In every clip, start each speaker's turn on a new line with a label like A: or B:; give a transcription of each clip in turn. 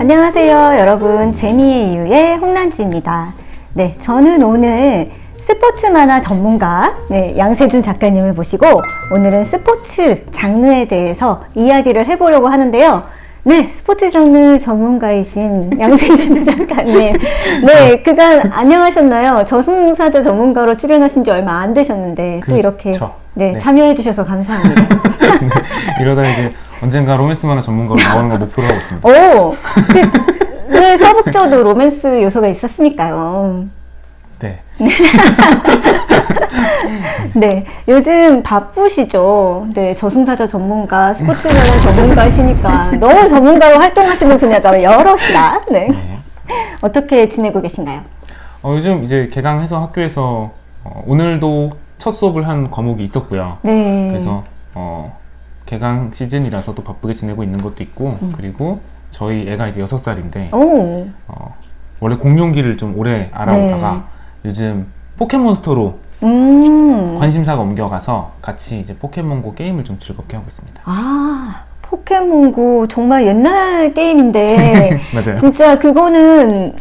A: 안녕하세요 여러분, 재미의 이유의 홍란지입니다. 네, 저는 오늘 스포츠 만화 전문가 양세준 작가님을 모시고 오늘은 스포츠 장르에 대해서 이야기를 해보려고 하는데요. 네, 스포츠 장르 전문가이신 양세준 작가님. 네, 그간 안녕하셨나요? 저승사자 전문가로 출연하신 지 얼마 안 되셨는데 또 이렇게 네, 참여해 주셔서 감사합니다.
B: 네, 이러다 이제 언젠가 로맨스 만화 전문가로 나오는 걸 목표로 하고 있습니다.
A: 오! 그 서북저도 로맨스 요소가 있었으니까요.
B: 네.
A: 네, 요즘 바쁘시죠? 네, 저승사자 전문가, 스포츠 만화 전문가시니까 너무 전문가로 활동하시는 분야가 여럿이다. 네. 어떻게 지내고 계신가요?
B: 요즘 이제 개강해서 학교에서 오늘도 첫 수업을 한 과목이 있었고요.
A: 네.
B: 그래서 개강 시즌이라서 또 바쁘게 지내고 있는 것도 있고 그리고 저희 애가 이제 6살인데 원래 공룡기를 좀 오래 알아오다가 요즘 포켓몬스터로 관심사가 옮겨가서 같이 이제 포켓몬고 게임을 좀 즐겁게 하고 있습니다.
A: 아, 포켓몬고 정말 옛날 게임인데
B: 맞아요.
A: 진짜 그거는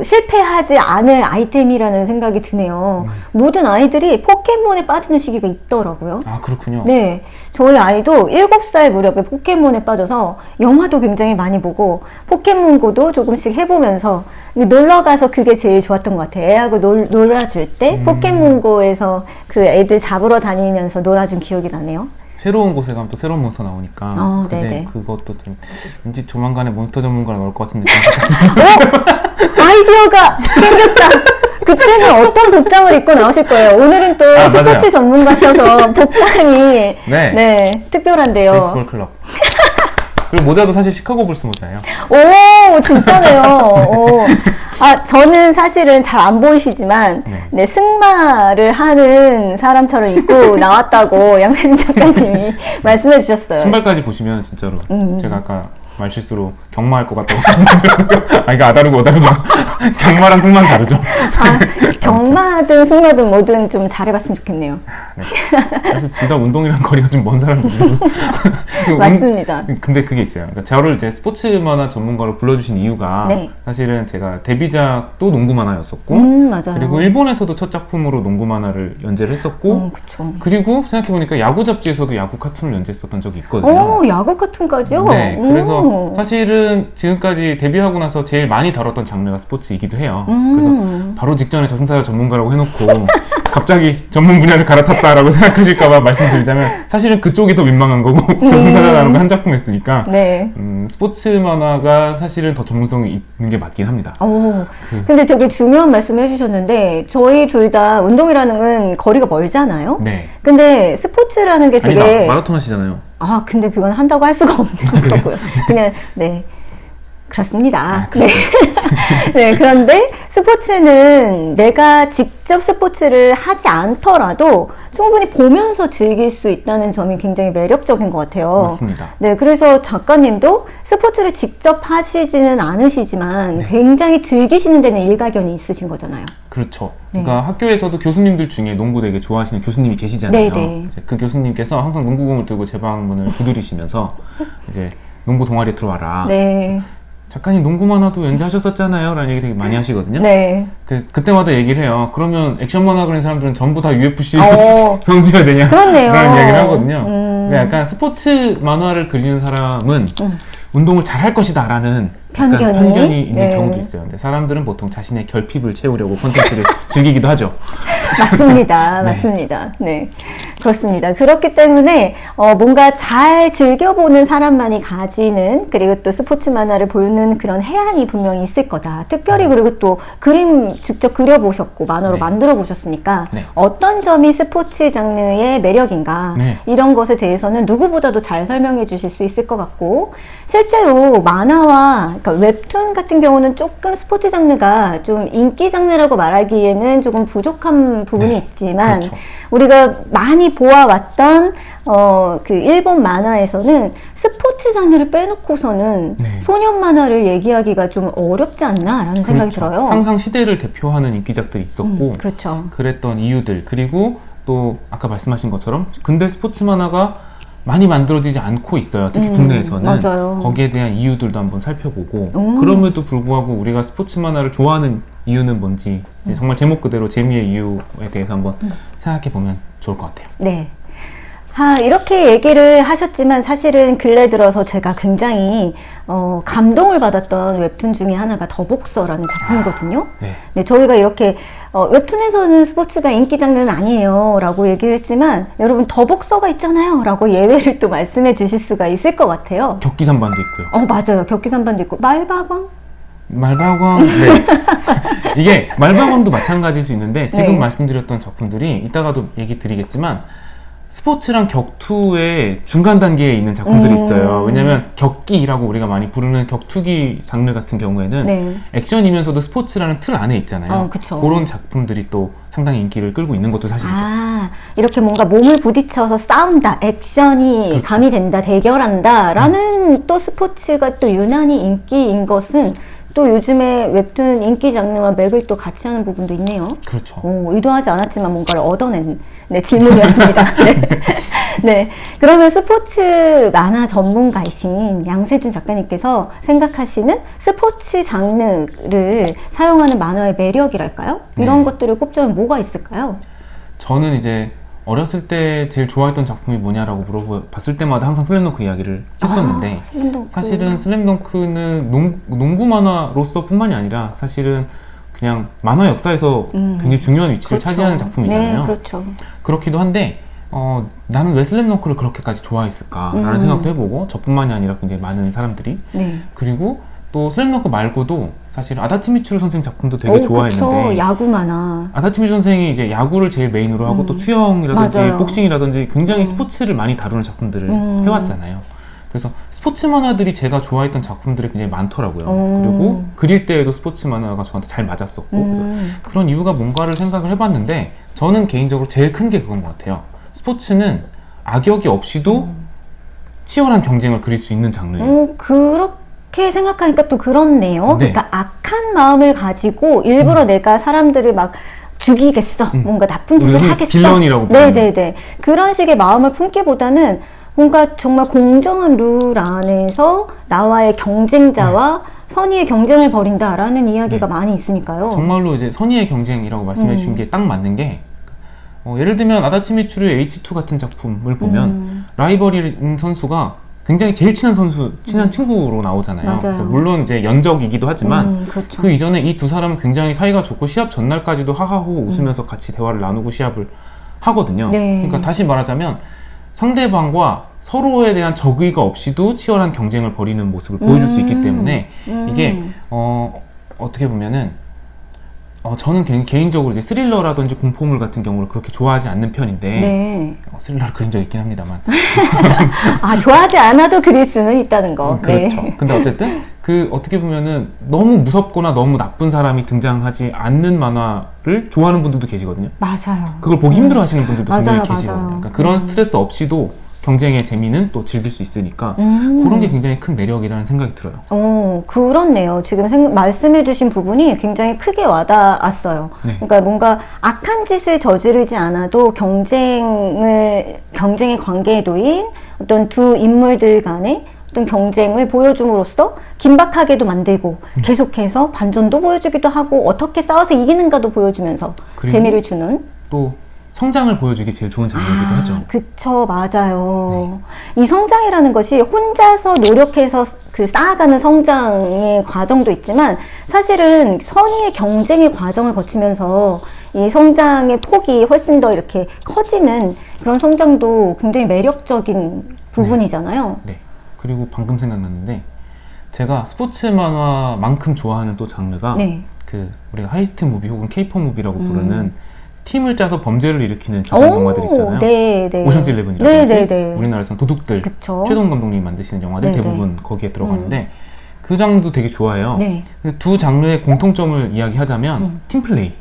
A: 실패하지 않을 아이템이라는 생각이 드네요. 모든 아이들이 포켓몬에 빠지는 시기가 있더라고요.
B: 아, 그렇군요.
A: 네, 저희 아이도 7살 무렵에 포켓몬에 빠져서 영화도 굉장히 많이 보고 포켓몬고도 조금씩 해보면서 놀러가서 그게 제일 좋았던 것 같아요. 애하고 놀아줄 때 포켓몬고에서 그 애들 잡으러 다니면서 놀아준 기억이 나네요.
B: 새로운 곳에 가면 또 새로운 몬스터 나오니까 이제 그것도 좀 왠지 조만간에 몬스터 전문가가 나올 것 같은 느낌이
A: 아이디어가 생겼다. 그때는 어떤 복장을 입고 나오실 거예요? 오늘은 또 스포츠
B: 맞아요.
A: 전문가셔서 복장이 특별한데요.
B: 베이스볼 클럽. 그리고 모자도 사실 시카고 불스 모자예요.
A: 오, 진짜네요. 아, 저는 사실은 잘 안 보이시지만, 네, 승마를 하는 사람처럼 입고 나왔다고 양세준 작가님이 말씀해 주셨어요.
B: 신발까지 보시면 진짜로 제가 아까 말실수로 경마할 것 같다고 말씀드렸는데 이거 아다르고 어다르구나. 경마랑 승마는 다르죠.
A: 경마든 승마든 뭐든 좀 잘해봤으면 좋겠네요.
B: 네. 사실 둘 다 운동이랑 거리가 좀 먼 사람들이라서
A: 맞습니다.
B: 근데 그게 있어요. 그러니까 저를 이제 스포츠 만화 전문가로 불러주신 이유가 사실은 제가 데뷔작도 농구 만화였었고
A: 맞아요.
B: 그리고 일본에서도 첫 작품으로 농구 만화를 연재를 했었고
A: 그쵸.
B: 그리고 생각해보니까 야구 잡지에서도 야구 카툰을 연재했었던 적이 있거든요.
A: 야구 카툰까지요?
B: 네, 그래서 사실은 지금까지 데뷔하고 나서 제일 많이 다뤘던 장르가 스포츠이기도 해요. 그래서 바로 직전에 저승사자 전문가라고 해놓고 갑자기 전문 분야를 갈아탔다라고 생각하실까봐 말씀드리자면 사실은 그쪽이 더 민망한 거고 저승사자라는 거 한 작품 했으니까 스포츠 만화가 사실은 더 전문성이 있는 게 맞긴 합니다.
A: 근데 되게 중요한 말씀 해주셨는데 저희 둘 다 운동이라는 건 거리가 멀잖아요.
B: 네.
A: 근데 스포츠라는 게 되게
B: 아니다, 마라톤 하시잖아요.
A: 아, 근데 그건 한다고 할 수가 없는 거고요. 그냥 그렇습니다. 네, 그런데 스포츠는 내가 직접 스포츠를 하지 않더라도 충분히 보면서 즐길 수 있다는 점이 굉장히 매력적인 것 같아요.
B: 맞습니다.
A: 네, 그래서 작가님도 스포츠를 직접 하시지는 않으시지만 굉장히 즐기시는 데는 일가견이 있으신 거잖아요.
B: 그렇죠. 그러니까 학교에서도 교수님들 중에 농구 되게 좋아하시는 교수님이 계시잖아요. 이제 그 교수님께서 항상 농구공을 들고 제 방문을 두드리시면서 이제 농구 동아리에 들어와라. 작가님 농구 만화도 연재하셨었잖아요 라는 얘기 되게 많이 하시거든요. 그때마다 얘기를 해요. 그러면 액션 만화 그리는 사람들은 전부 다 UFC 선수여야 되냐
A: 그렇네요.
B: 라는 이야기를 하거든요. 그러니까 약간 스포츠 만화를 그리는 사람은 운동을 잘할 것이다 라는 편견이 있는 경우도 있어요. 근데 사람들은 보통 자신의 결핍을 채우려고 콘텐츠를 즐기기도 하죠.
A: 맞습니다. 맞습니다. 네, 그렇습니다. 그렇기 때문에 뭔가 잘 즐겨보는 사람만이 가지는 그리고 또 스포츠 만화를 보는 그런 해안이 분명히 있을 거다. 특별히 그리고 또 그림 직접 그려보셨고 만화로 만들어 보셨으니까 어떤 점이 스포츠 장르의 매력인가 이런 것에 대해서는 누구보다도 잘 설명해 주실 수 있을 것 같고 실제로 만화와 그러니까 웹툰 같은 경우는 조금 스포츠 장르가 좀 인기 장르라고 말하기에는 조금 부족한 부분이 있지만 우리가 많이 보아왔던 그 일본 만화에서는 스포츠 장르를 빼놓고서는 소년 만화를 얘기하기가 좀 어렵지 않나라는 생각이 들어요.
B: 항상 시대를 대표하는 인기작들이 있었고
A: 그랬던
B: 이유들 그리고 또 아까 말씀하신 것처럼 근대 스포츠 만화가 많이 만들어지지 않고 있어요. 특히 국내에서는.
A: 맞아요.
B: 거기에 대한 이유들도 한번 살펴보고 그럼에도 불구하고 우리가 스포츠 만화를 좋아하는 이유는 뭔지 이제 정말 제목 그대로 재미의 이유에 대해서 한번 생각해 보면 좋을 것 같아요.
A: 네. 이렇게 얘기를 하셨지만 사실은 근래 들어서 제가 굉장히 감동을 받았던 웹툰 중에 하나가 더복서라는 작품이거든요.
B: 네.
A: 네, 저희가 이렇게 웹툰에서는 스포츠가 인기 장르는 아니에요 라고 얘기를 했지만 여러분 더복서가 있잖아요 라고 예외를 또 말씀해 주실 수가 있을 것 같아요.
B: 격기산반도 있고요.
A: 맞아요. 격기산반도 있고 말바광?
B: 말바광, 네. 이게 말바광도 마찬가지일 수 있는데 지금
A: 네.
B: 말씀드렸던 작품들이 이따가도 얘기 드리겠지만 스포츠랑 격투의 중간 단계에 있는 작품들이 있어요. 왜냐면 격기라고 우리가 많이 부르는 격투기 장르 같은 경우에는
A: 네. 액션이면서도
B: 스포츠라는 틀 안에 있잖아요.
A: 그쵸.
B: 그런 작품들이 또 상당히 인기를 끌고 있는 것도 사실이죠.
A: 이렇게 뭔가 몸을 부딪혀서 싸운다, 액션이
B: 그렇죠.
A: 가미된다, 대결한다 라는 또 스포츠가 또 유난히 인기인 것은 또 요즘에 웹툰 인기 장르와 맥을 또 같이 하는 부분도 있네요.
B: 그렇죠.
A: 의도하지 않았지만 뭔가를 얻어낸 질문이었습니다. 네. 네. 그러면 스포츠 만화 전문가이신 양세준 작가님께서 생각하시는 스포츠 장르를 사용하는 만화의 매력이랄까요? 이런 것들을 꼽자면 뭐가 있을까요?
B: 저는 이제 어렸을 때 제일 좋아했던 작품이 뭐냐라고 물어봤을 때마다 항상 슬램덩크 이야기를 했었는데
A: 슬램덩크.
B: 사실은 슬램덩크는 농구 만화로서 뿐만이 아니라 사실은 그냥 만화 역사에서 굉장히 중요한 위치를
A: 그렇죠.
B: 차지하는 작품이잖아요.
A: 네, 그렇죠.
B: 그렇기도 한데 나는 왜 슬램덩크를 그렇게까지 좋아했을까라는 생각도 해보고 저뿐만이 아니라 굉장히 많은 사람들이
A: 네.
B: 그리고 또 슬램덩크 말고도 사실 아다치 미츠루 선생 작품도 되게 좋아했는데
A: 그쵸. 야구 만화.
B: 아다치 미츠루 선생이 이제 야구를 제일 메인으로 하고 또 수영이라든지
A: 맞아요.
B: 복싱이라든지 굉장히 스포츠를 많이 다루는 작품들을 해왔잖아요. 그래서 스포츠 만화들이 제가 좋아했던 작품들이 굉장히 많더라고요. 그리고 그릴 때에도 스포츠 만화가 저한테 잘 맞았었고 그래서 그런 이유가 뭔가를 생각을 해봤는데 저는 개인적으로 제일 큰 게 그건 것 같아요. 스포츠는 악역이 없이도 치열한 경쟁을 그릴 수 있는 장르예요.
A: 그렇게 생각하니까 또 그렇네요.
B: 네.
A: 그러니까 악한 마음을 가지고 일부러 내가 사람들을 막 죽이겠어. 뭔가 나쁜 짓을
B: 우리가
A: 하겠어.
B: 빌런이라고 부르는.
A: 네네네. 그런 식의 마음을 품기보다는 뭔가 정말 공정한 룰 안에서 나와의 경쟁자와 선의의 경쟁을 벌인다라는 이야기가 많이 있으니까요.
B: 정말로 이제 선의의 경쟁이라고 말씀해 주신 게 딱 맞는 게 예를 들면 아다치 미츠루의 H2 같은 작품을 보면 라이벌인 선수가 굉장히 제일 친한 친구로 나오잖아요.
A: 맞아요.
B: 그래서 물론 이제 연적이기도 하지만
A: 그렇죠.
B: 그 이전에 이 두 사람은 굉장히 사이가 좋고 시합 전날까지도 하하호 웃으면서 같이 대화를 나누고 시합을 하거든요.
A: 네.
B: 그러니까 다시 말하자면 상대방과 서로에 대한 적의가 없이도 치열한 경쟁을 벌이는 모습을 보여줄 수 있기 때문에 이게 어떻게 보면은 저는 개인적으로 이제 스릴러라든지 공포물 같은 경우를 그렇게 좋아하지 않는 편인데
A: 네.
B: 스릴러를 그린 적 있긴 합니다만
A: 좋아하지 않아도 그릴 수는 있다는 거.
B: 그렇죠.
A: 네.
B: 근데 어쨌든 어떻게 보면은 너무 무섭거나 너무 나쁜 사람이 등장하지 않는 만화를 좋아하는 분들도 계시거든요.
A: 맞아요.
B: 그걸 보기 힘들어 하시는 분들도 분명히
A: 맞아요.
B: 계시거든요. 그러니까 그런 스트레스 없이도 경쟁의 재미는 또 즐길 수 있으니까 그런 게 굉장히 큰 매력이라는 생각이 들어요.
A: 그렇네요. 지금 말씀해주신 부분이 굉장히 크게 와닿았어요.
B: 네.
A: 그러니까 뭔가 악한 짓을 저지르지 않아도 경쟁의 관계에 놓인 어떤 두 인물들 간의 어떤 경쟁을 보여줌으로써 긴박하게도 만들고 계속해서 반전도 보여주기도 하고 어떻게 싸워서 이기는가도 보여주면서 재미를 주는
B: 또 성장을 보여주기 제일 좋은 장르이기도 하죠.
A: 그쵸, 맞아요. 이 성장이라는 것이 혼자서 노력해서 쌓아가는 성장의 과정도 있지만 사실은 선의의 경쟁의 과정을 거치면서 이 성장의 폭이 훨씬 더 이렇게 커지는 그런 성장도 굉장히 매력적인 부분이잖아요.
B: 네. 그리고 방금 생각났는데 제가 스포츠 만화만큼 좋아하는 또 장르가 우리가 하이스트 무비 혹은 케이팝 무비라고 부르는 팀을 짜서 범죄를 일으키는 조작 영화들 있잖아요. 오션스 11이라든지 우리나라에서는 도둑들 최동훈 감독님이 만드시는 영화들 대부분 거기에 들어가는데 그 장르도 되게 좋아해요. 두 장르의 공통점을 이야기하자면 팀플레이.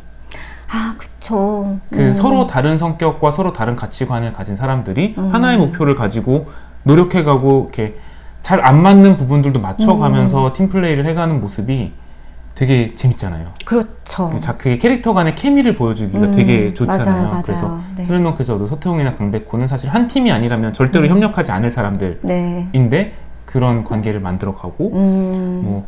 A: 그쵸.
B: 서로 다른 성격과 서로 다른 가치관을 가진 사람들이 하나의 목표를 가지고 노력해가고 이렇게 잘 안 맞는 부분들도 맞춰가면서 팀플레이를 해가는 모습이 되게 재밌잖아요.
A: 그렇죠.
B: 그게 캐릭터 간의 케미를 보여주기가 되게 좋잖아요.
A: 맞아요.
B: 그래서
A: 네.
B: 슬램덩크에서도 서태웅이나 강백호는 사실 한 팀이 아니라면 절대로 협력하지 않을 사람들인데
A: 네.
B: 그런 관계를 만들어가고 뭐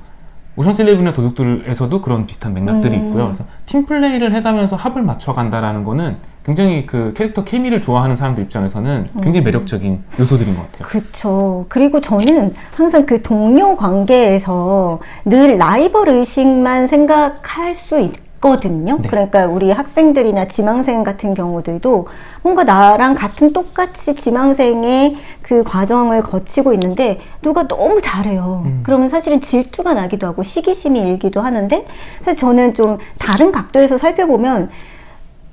B: 오션스 11이나 도둑들에서도 그런 비슷한 맥락들이 있고요. 그래서 팀 플레이를 해가면서 합을 맞춰간다라는 거는 굉장히 그 캐릭터 케미를 좋아하는 사람들 입장에서는 굉장히 매력적인 요소들인 것 같아요.
A: 그렇죠. 그리고 저는 항상 그 동료 관계에서 늘 라이벌 의식만 생각할 수 있거든요.
B: 네.
A: 그러니까 우리 학생들이나 지망생 같은 경우들도 뭔가 나랑 같은 똑같이 지망생의 그 과정을 거치고 있는데 누가 너무 잘해요. 그러면 사실은 질투가 나기도 하고 시기심이 일기도 하는데 사실 저는 좀 다른 각도에서 살펴보면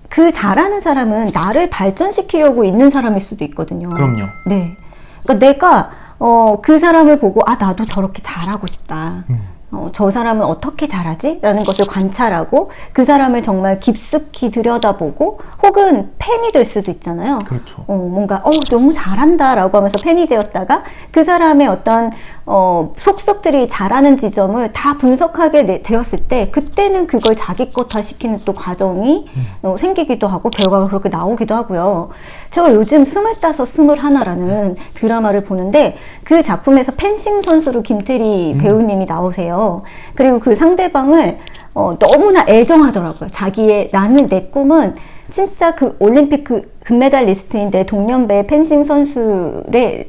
A: 그 잘하는 사람은 나를 발전시키려고 있는 사람일 수도 있거든요.
B: 그럼요.
A: 네. 그러니까 내가 그 사람을 보고 나도 저렇게 잘하고 싶다. 저 사람은 어떻게 잘하지? 라는 것을 관찰하고 그 사람을 정말 깊숙이 들여다보고 혹은 팬이 될 수도 있잖아요.
B: 그렇죠.
A: 뭔가 너무 잘한다 라고 하면서 팬이 되었다가 그 사람의 어떤 속속들이 잘하는 지점을 다 분석하게 되었을 때 그때는 그걸 자기 것화 시키는 또 과정이 생기기도 하고 결과가 그렇게 나오기도 하고요. 제가 요즘 25, 21라는 드라마를 보는데 그 작품에서 펜싱 선수로 김태리 배우님이 나오세요. 그리고 그 상대방을 너무나 애정하더라고요. 나는 내 꿈은 진짜 그 올림픽 그 금메달리스트인데 동년배 펜싱 선수의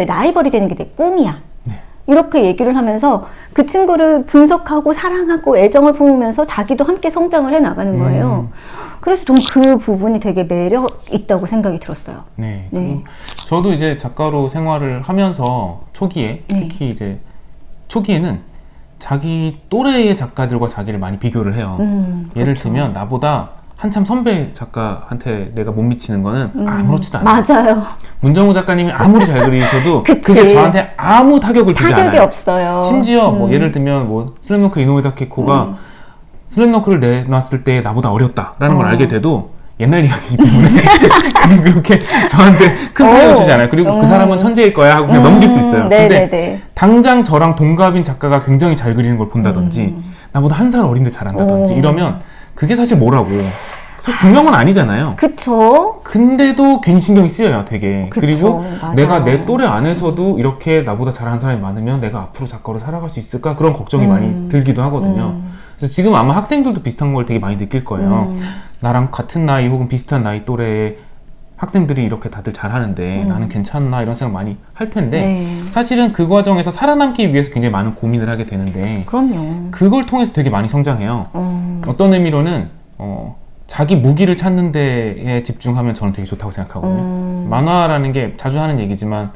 A: 라이벌이 되는 게 내 꿈이야.
B: 네.
A: 이렇게 얘기를 하면서 그 친구를 분석하고 사랑하고 애정을 품으면서 자기도 함께 성장을 해 나가는 거예요. 그래서 좀 그 부분이 되게 매력 있다고 생각이 들었어요.
B: 네. 저도 이제 작가로 생활을 하면서 초기에 특히 이제 초기에는 자기 또래의 작가들과 자기를 많이 비교를 해요. 예를
A: 그렇죠.
B: 들면 나보다 한참 선배 작가한테 내가 못 미치는 거는 아무렇지도 않아요.
A: 맞아요.
B: 문정우 작가님이 아무리 잘 그리셔도 그게 저한테 아무 타격을 주지 않아요.
A: 타격이 없어요.
B: 심지어 뭐 예를 들면 뭐 슬램덩크 이노우에 다케코가 슬램덩크를 내놨을 때 나보다 어렸다라는 걸 알게 돼도 옛날 이야기이기 때문에 그게 그렇게 저한테 큰 타격을 주지 않아요. 그리고 그 사람은 천재일 거야 하고 그냥 넘길 수 있어요. 근데 당장 저랑 동갑인 작가가 굉장히 잘 그리는 걸 본다든지 나보다 한 살 어린데 잘한다든지 이러면 그게 사실 뭐라고 중요한 건 아니잖아요.
A: 그쵸.
B: 근데도 괜히 신경이 쓰여요, 되게.
A: 그쵸,
B: 그리고
A: 맞아.
B: 내가 내 또래 안에서도 이렇게 나보다 잘하는 사람이 많으면 내가 앞으로 작가로 살아갈 수 있을까? 그런 걱정이 많이 들기도 하거든요. 그래서 지금 아마 학생들도 비슷한 걸 되게 많이 느낄 거예요. 나랑 같은 나이 혹은 비슷한 나이 또래의 학생들이 이렇게 다들 잘하는데 나는 괜찮나 이런 생각 많이 할 텐데 사실은 그 과정에서 살아남기 위해서 굉장히 많은 고민을 하게 되는데
A: 그럼요.
B: 그걸 통해서 되게 많이 성장해요. 어떤 의미로는 자기 무기를 찾는 데에 집중하면 저는 되게 좋다고 생각하거든요. 만화라는 게 자주 하는 얘기지만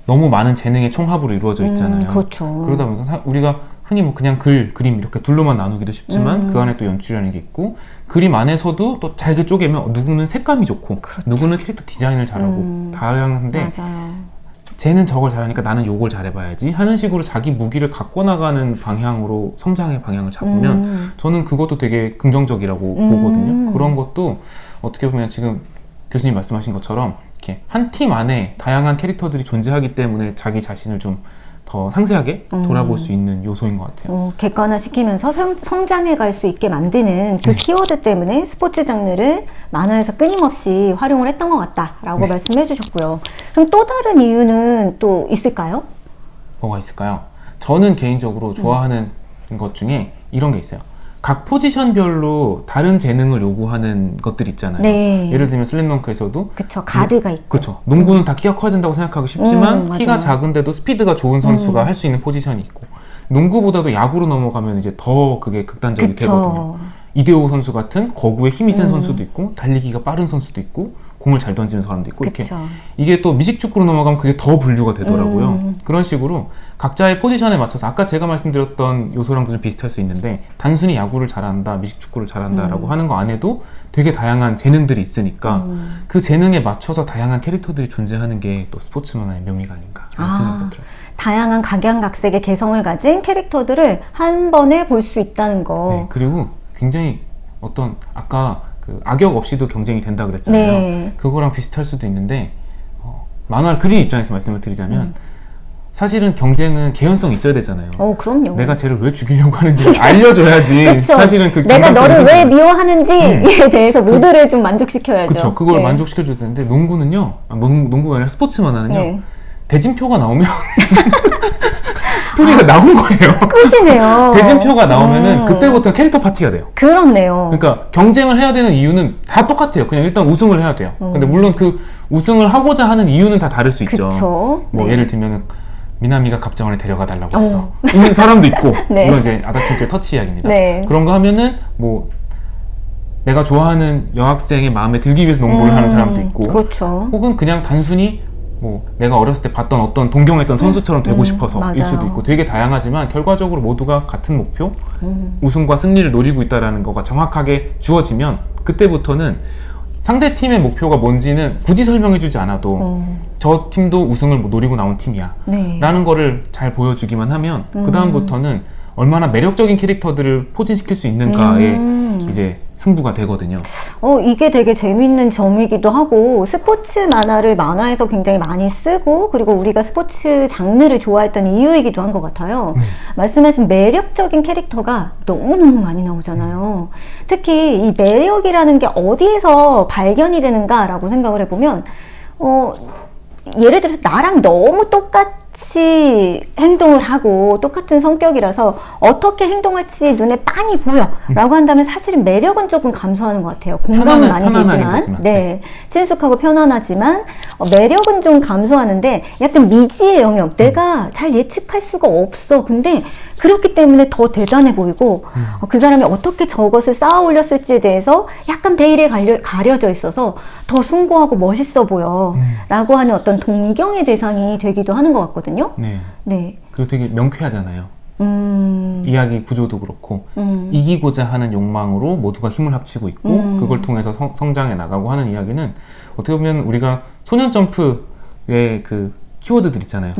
B: 너무 많은 재능의 총합으로 이루어져 있잖아요.
A: 그렇죠.
B: 그러다 보니까 우리가 흔히 뭐 그냥 그림 이렇게 둘로만 나누기도 쉽지만 그 안에 또 연출이라는 게 있고 그림 안에서도 또 잘게 쪼개면 누구는 색감이 좋고 누구는 캐릭터 디자인을 잘하고 다양한데
A: 맞아요.
B: 쟤는 저걸 잘하니까 나는 요걸 잘해봐야지 하는 식으로 자기 무기를 갖고 나가는 방향으로 성장의 방향을 잡으면 저는 그것도 되게 긍정적이라고 보거든요. 그런 것도 어떻게 보면 지금 교수님 말씀하신 것처럼 이렇게 한 팀 안에 다양한 캐릭터들이 존재하기 때문에 자기 자신을 좀 더 상세하게 돌아볼 수 있는 요소인 것 같아요.
A: 객관화시키면서 성장해 갈 수 있게 만드는 그 키워드 때문에 스포츠 장르를 만화에서 끊임없이 활용을 했던 것 같다라고 말씀해 주셨고요. 그럼 또 다른 이유는 또 있을까요?
B: 뭐가 있을까요? 저는 개인적으로 좋아하는 것 중에 이런 게 있어요. 각 포지션별로 다른 재능을 요구하는 것들 있잖아요.
A: 네.
B: 예를 들면 슬램덩크에서도
A: 그쵸, 가드가 있고.
B: 그쵸. 농구는 다 키가 커야 된다고 생각하기 쉽지만 키가
A: 맞아요.
B: 작은데도 스피드가 좋은 선수가 할 수 있는 포지션이 있고 농구보다도 야구로 넘어가면 이제 더 그게 극단적이
A: 그쵸.
B: 되거든요. 이대호 선수 같은 거구에 힘이 센 선수도 있고 달리기가 빠른 선수도 있고 공을 잘 던지는 사람도 있고 이렇게
A: 그쵸.
B: 이게 또 미식축구로 넘어가면 그게 더 분류가 되더라고요. 그런 식으로 각자의 포지션에 맞춰서 아까 제가 말씀드렸던 요소랑도 좀 비슷할 수 있는데 단순히 야구를 잘한다, 미식축구를 잘한다라고 하는 거 안에도 되게 다양한 재능들이 있으니까 그 재능에 맞춰서 다양한 캐릭터들이 존재하는 게 또 스포츠 만화의 묘미가 아닌가 하는 생각이 들어요.
A: 다양한 각양각색의 개성을 가진 캐릭터들을 한 번에 볼 수 있다는 거.
B: 네, 그리고 굉장히 어떤 아까 그 악역 없이도 경쟁이 된다 그랬잖아요.
A: 네.
B: 그거랑 비슷할 수도 있는데 만화를 그리는 입장에서 말씀을 드리자면
A: 사실은
B: 경쟁은 개연성이 있어야 되잖아요.
A: 그럼요.
B: 내가 쟤를 왜 죽이려고 하는지 알려줘야지. 사실은 그
A: 내가 너를 왜 미워하는지에 대해서 모두를 좀 만족시켜야죠.
B: 그렇죠. 그걸 만족시켜줘야 되는데 농구는요. 농구가 아니라 스포츠만 하는요. 대진표가 나오면 스토리가 나온 거예요.
A: 끝이네요.
B: 대진표가 나오면은 그때부터 캐릭터 파티가 돼요.
A: 그렇네요.
B: 그러니까 경쟁을 해야 되는 이유는 다 똑같아요. 그냥 일단 우승을 해야 돼요. 근데 물론 그 우승을 하고자 하는 이유는 다 다를 수 있죠.
A: 그쵸.
B: 뭐 예를 들면은 미나미가 갑자원에 데려가 달라고 했어. 있는 사람도 있고. 이건 이제 아다친구의 터치 이야기입니다. 그런 거 하면은 뭐 내가 좋아하는 여학생의 마음에 들기 위해서 농구를 하는 사람도 있고.
A: 그렇죠.
B: 혹은 그냥 단순히 뭐 내가 어렸을 때 봤던 어떤 동경했던 선수처럼 되고 싶어서일 수도 있고 되게 다양하지만 결과적으로 모두가 같은 목표 우승과 승리를 노리고 있다는 거가 정확하게 주어지면 그때부터는 상대 팀의 목표가 뭔지는 굳이 설명해주지 않아도 저 팀도 우승을 노리고 나온 팀이야 라는 거를 잘 보여주기만 하면 그 다음부터는 얼마나 매력적인 캐릭터들을 포진시킬 수 있는가에 이제 승부가 되거든요.
A: 이게 되게 재밌는 점이기도 하고 스포츠 만화를 만화에서 굉장히 많이 쓰고 그리고 우리가 스포츠 장르를 좋아했던 이유이기도 한 것 같아요. 말씀하신 매력적인 캐릭터가 너무너무 많이 나오잖아요. 특히 이 매력이라는 게 어디에서 발견이 되는가라고 생각을 해보면 예를 들어서 나랑 너무 똑같이 행동을 하고 똑같은 성격이라서 어떻게 행동할지 눈에 빤히 보여 라고 한다면 사실은 매력은 조금 감소하는 것 같아요. 공감은 많이 되지만 친숙하고 편안하지만 매력은 좀 감소하는데 약간 미지의 영역 내가 잘 예측할 수가 없어. 근데 그렇기 때문에 더 대단해 보이고 그 사람이 어떻게 저것을 쌓아 올렸을지에 대해서 약간 베일에 가려져 있어서 더 숭고하고 멋있어 보여 라고 하는 어떤 동경의 대상이 되기도 하는 것 같거든요.
B: 네. 그리고 되게 명쾌하잖아요. 이야기 구조도 그렇고 이기고자 하는 욕망으로 모두가 힘을 합치고 있고 그걸 통해서 성장해 나가고 하는 이야기는 어떻게 보면 우리가 소년 점프의 그 키워드들 있잖아요.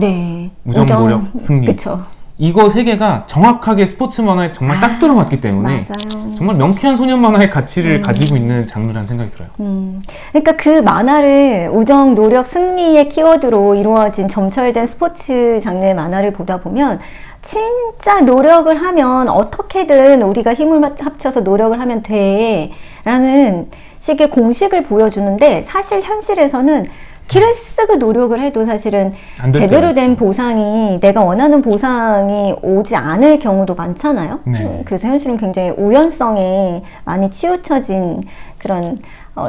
B: 우정, 노력, 승리.
A: 그쵸.
B: 이거 세 개가 정확하게 스포츠 만화에 정말 딱 들어맞기 때문에 정말 명쾌한 소년 만화의 가치를 가지고 있는 장르라는 생각이 들어요.
A: 그러니까 그 만화를 우정, 노력, 승리의 키워드로 이루어진 점철된 스포츠 장르의 만화를 보다 보면 진짜 노력을 하면 어떻게든 우리가 힘을 합쳐서 노력을 하면 돼 라는 식의 공식을 보여주는데 사실 현실에서는 기를 쓰고 노력을 해도 사실은 제대로 된 보상이 내가 원하는 보상이 오지 않을 경우도 많잖아요. 그래서 현실은 굉장히 우연성에 많이 치우쳐진 그런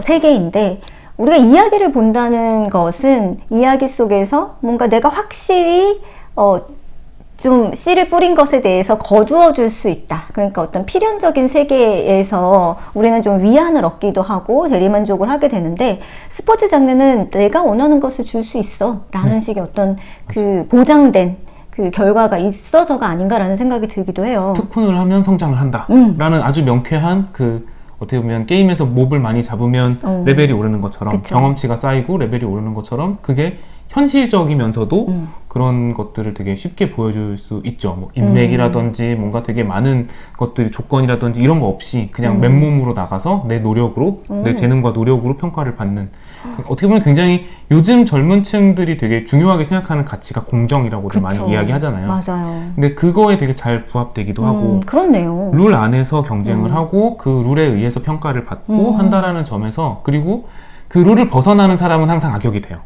A: 세계인데 우리가 이야기를 본다는 것은 이야기 속에서 뭔가 내가 확실히 좀 씨를 뿌린 것에 대해서 거두어 줄 수 있다. 그러니까 어떤 필연적인 세계에서 우리는 좀 위안을 얻기도 하고 대리만족을 하게 되는데 스포츠 장르는 내가 원하는 것을 줄 수 있어 라는 식의 어떤 그 보장된 그 결과가 있어서가 아닌가라는 생각이 들기도 해요.
B: 특훈을 하면 성장을 한다 라는 아주 명쾌한 그 어떻게 보면 게임에서 몹을 많이 잡으면 레벨이 오르는 것처럼 경험치가 쌓이고 레벨이 오르는 것처럼 그게 현실적이면서도 그런 것들을 되게 쉽게 보여줄 수 있죠. 뭐 인맥이라든지 뭔가 되게 많은 것들 조건이라든지 이런 거 없이 그냥 맨몸으로 나가서 내 노력으로 내 재능과 노력으로 평가를 받는 어떻게 보면 굉장히 요즘 젊은 층들이 되게 중요하게 생각하는 가치가 공정이라고들 많이 이야기하잖아요.
A: 맞아요.
B: 근데 그거에 되게 잘 부합되기도 하고
A: 그렇네요.
B: 룰 안에서 경쟁을 하고 그 룰에 의해서 평가를 받고 한다라는 점에서 그리고 그 룰을 벗어나는 사람은 항상 악역이 돼요.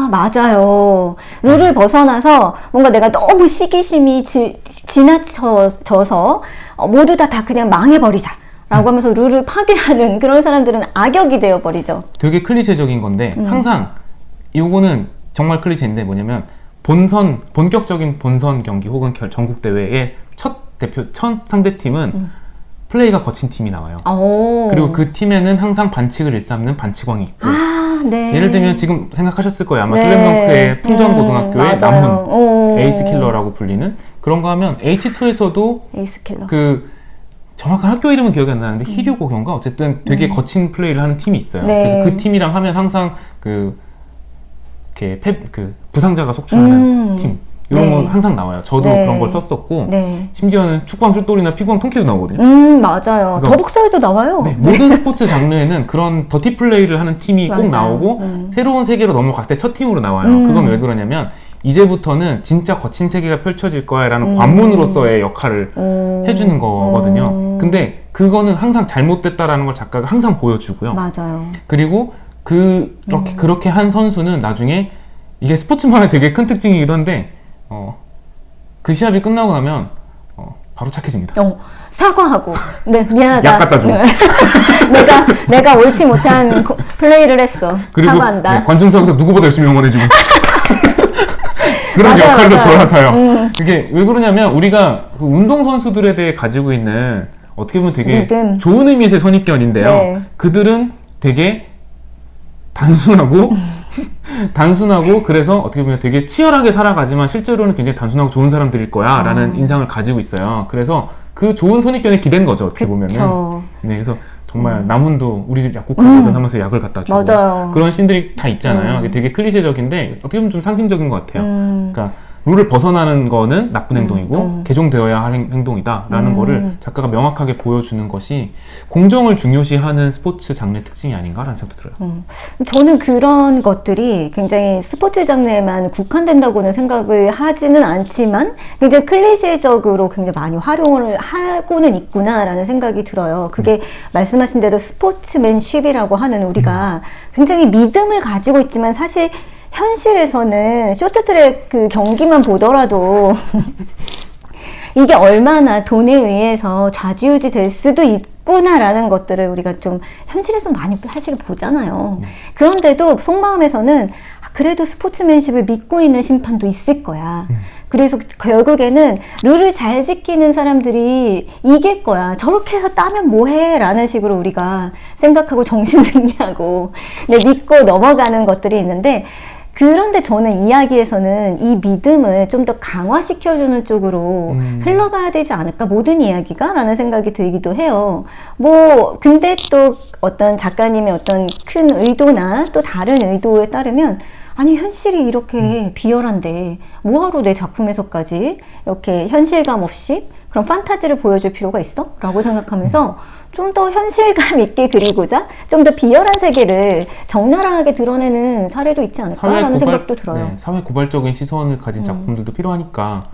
A: 맞아요. 룰을 벗어나서 뭔가 내가 너무 시기심이 지나쳐서 모두 다 그냥 망해버리자 라고 하면서 룰을 파괴하는 그런 사람들은 악역이 되어버리죠.
B: 되게 클리셰적인 건데 항상 요거는 정말 클리셰인데 뭐냐면 본격적인 본선 경기 혹은 전국대회의 첫 상대팀은 플레이가 거친 팀이 나와요. 그리고 그 팀에는 항상 반칙을 일삼는 반칙왕이 있고 예를 들면 지금 생각하셨을 거예요. 아마 슬램덩크의 풍전고등학교의 남문 에이스 킬러라고 불리는 그런 거 하면 H2에서도
A: 에이스 킬러.
B: 그 정확한 학교 이름은 기억이 안 나는데 히류고교인가 어쨌든 되게 거친 플레이를 하는 팀이 있어요. 그래서 그 팀이랑 하면 항상 그 부상자가 속출하는 팀 이런 건 항상 나와요. 저도 그런 걸 썼었고 심지어는 축구왕 슛돌이나 피구왕 통키도 나오거든요.
A: 맞아요. 더북서에도 나와요.
B: 모든 스포츠 장르에는 그런 더티 플레이를 하는 팀이 꼭 나오고 새로운 세계로 넘어갔을 때 첫 팀으로 나와요. 그건 왜 그러냐면 이제부터는 진짜 거친 세계가 펼쳐질 거야 라는 관문으로서의 역할을 해주는 거거든요. 근데 그거는 항상 잘못됐다라는 걸 작가가 항상 보여주고요.
A: 맞아요.
B: 그리고 그렇게 한 선수는 나중에 이게 스포츠만의 되게 큰 특징이기도 한데 그 시합이 끝나고 나면 바로 착해집니다.
A: 사과하고 네 미안하다.
B: 약 갖다 줘.
A: 네. 내가 옳지 못한 플레이를 했어.
B: 그리고
A: 사과한다.
B: 네, 관중석에서 누구보다 열심히 응원해주고 그런 역할도 돌아서요. 그게 왜 그러냐면 우리가 그 운동선수들에 대해 가지고 있는 어떻게 보면 되게
A: 믿음.
B: 좋은 의미에서의 선입견인데요.
A: 네.
B: 그들은 되게 단순하고 그래서 어떻게 보면 되게 치열하게 살아가지만 실제로는 굉장히 단순하고 좋은 사람들일 거야 라는 인상을 가지고 있어요. 그래서 그 좋은 선입견에 기댄 거죠, 어떻게 보면은. 네, 그래서 정말 남훈도 우리 집 약국가거든 하면서 약을 갖다 주고
A: 맞아요.
B: 그런 씬들이 다 있잖아요. 그게 되게 클리셰적인데 어떻게 보면 좀 상징적인 것 같아요. 그러니까 룰을 벗어나는 거는 나쁜 행동이고 개종되어야 할 행동이다라는 거를 작가가 명확하게 보여주는 것이 공정을 중요시하는 스포츠 장르의 특징이 아닌가라는 생각도 들어요.
A: 저는 그런 것들이 굉장히 스포츠 장르에만 국한된다고는 생각을 하지는 않지만 굉장히 클리셰적으로 굉장히 많이 활용을 하고는 있구나라는 생각이 들어요. 그게 말씀하신 대로 스포츠맨십이라고 하는 우리가 굉장히 믿음을 가지고 있지만 사실 현실에서는 쇼트트랙 그 경기만 보더라도 이게 얼마나 돈에 의해서 좌지우지 될 수도 있구나라는 것들을 우리가 좀 현실에서 많이 사실 보잖아요. 그런데도 속마음에서는 그래도 스포츠맨십을 믿고 있는 심판도 있을 거야. 그래서 결국에는 룰을 잘 지키는 사람들이 이길 거야. 저렇게 해서 따면 뭐해? 라는 식으로 우리가 생각하고 정신승리하고 믿고 넘어가는 것들이 있는데 그런데 저는 이야기에서는 이 믿음을 좀 더 강화시켜주는 쪽으로 흘러가야 되지 않을까 모든 이야기가 라는 생각이 들기도 해요. 근데 또 어떤 작가님의 어떤 큰 의도나 또 다른 의도에 따르면 아니 현실이 이렇게 비열한데 뭐하러 내 작품에서까지 이렇게 현실감 없이 그런 판타지를 보여줄 필요가 있어? 라고 생각하면서 좀 더 현실감 있게 그리고자 좀 더 비열한 세계를 적나라하게 드러내는 사례도 있지 않을까라는 생각도 들어요.
B: 네, 사회 고발적인 시선을 가진 작품들도 필요하니까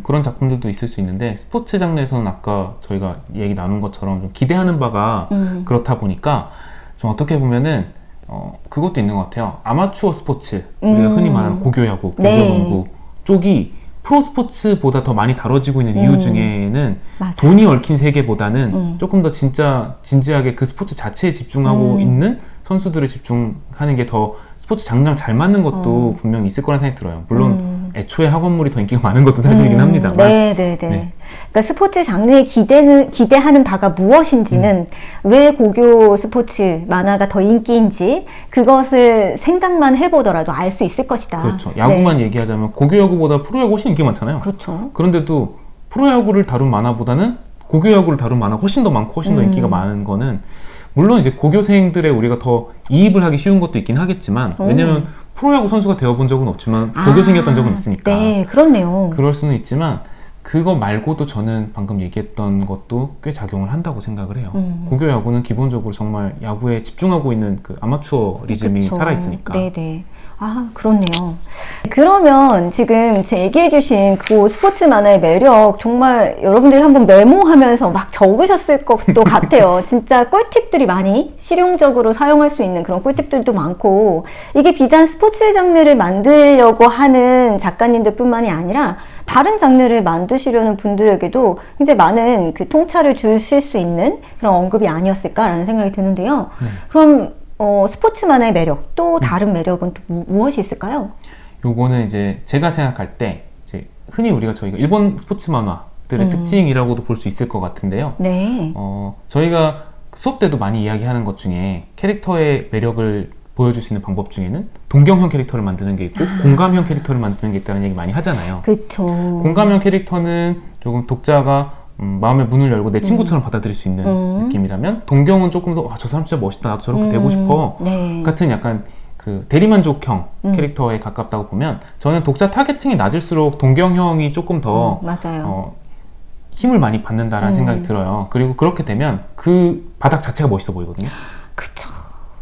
B: 그런 작품들도 있을 수 있는데 스포츠 장르에서는 아까 저희가 얘기 나눈 것처럼 좀 기대하는 바가 그렇다 보니까 좀 어떻게 보면은 그것도 있는 것 같아요. 아마추어 스포츠 우리가 흔히 말하는 고교야구, 고교농구 쪽이 프로스포츠보다 더 많이 다뤄지고 있는 이유 중에는
A: 맞아요.
B: 돈이 얽힌 세계보다는 조금 더 진짜 진지하게 그 스포츠 자체에 집중하고 있는 선수들을 집중하는 게 더 스포츠 장르랑 잘 맞는 것도 분명히 있을 거라는 생각이 들어요. 물론 애초에 학원물이 더 인기가 많은 것도 사실이긴 합니다만.
A: 네. 그러니까 스포츠 장르에 기대하는 바가 무엇인지는 왜 고교 스포츠 만화가 더 인기인지 그것을 생각만 해보더라도 알 수 있을 것이다.
B: 그렇죠. 야구만 얘기하자면 고교야구보다 프로야구 훨씬 인기 많잖아요.
A: 그렇죠.
B: 그런데도 프로야구를 다룬 만화보다는 고교야구를 다룬 만화가 훨씬 더 많고 훨씬 더 인기가 많은 거는 물론 이제 고교생들의 우리가 더 이입을 하기 쉬운 것도 있긴 하겠지만 왜냐면 프로야구 선수가 되어본 적은 없지만 고교생이었던 적은 있으니까.
A: 네, 그렇네요.
B: 그럴 수는 있지만 그거 말고도 저는 방금 얘기했던 것도 꽤 작용을 한다고 생각을 해요. 고교야구는 기본적으로 정말 야구에 집중하고 있는 그 아마추어리즘이 살아있으니까.
A: 네네. 그렇네요. 그러면 지금 제 얘기해주신 그 스포츠 만화의 매력 정말 여러분들이 한번 메모하면서 막 적으셨을 것도 같아요. 진짜 꿀팁들이 많이 실용적으로 사용할 수 있는 그런 꿀팁들도 많고 이게 비단 스포츠 장르를 만들려고 하는 작가님들 뿐만이 아니라 다른 장르를 만드시려는 분들에게도 굉장히 많은 그 통찰을 주실 수 있는 그런 언급이 아니었을까라는 생각이 드는데요. 그럼 스포츠 만화의 매력, 또 다른 매력은 또 무엇이 있을까요?
B: 요거는 이제 제가 생각할 때 이제 흔히 저희가 일본 스포츠 만화들의 특징이라고도 볼 수 있을 것 같은데요.
A: 네.
B: 저희가 수업 때도 많이 이야기하는 것 중에 캐릭터의 매력을 보여줄 수 있는 방법 중에는 동경형 캐릭터를 만드는 게 있고 공감형 캐릭터를 만드는 게 있다는 얘기 많이 하잖아요.
A: 그렇죠.
B: 공감형 캐릭터는 조금 독자가 마음의 문을 열고 내 친구처럼 받아들일 수 있는 느낌이라면 동경은 조금 더 저 사람 진짜 멋있다 나도 저렇게 되고 싶어 같은 약간 그 대리만족형 캐릭터에 가깝다고 보면 저는 독자 타겟층이 낮을수록 동경형이 조금 더
A: 맞아요.
B: 힘을 많이 받는다라는 생각이 들어요. 그리고 그렇게 되면 그 바닥 자체가 멋있어 보이거든요.
A: 그쵸.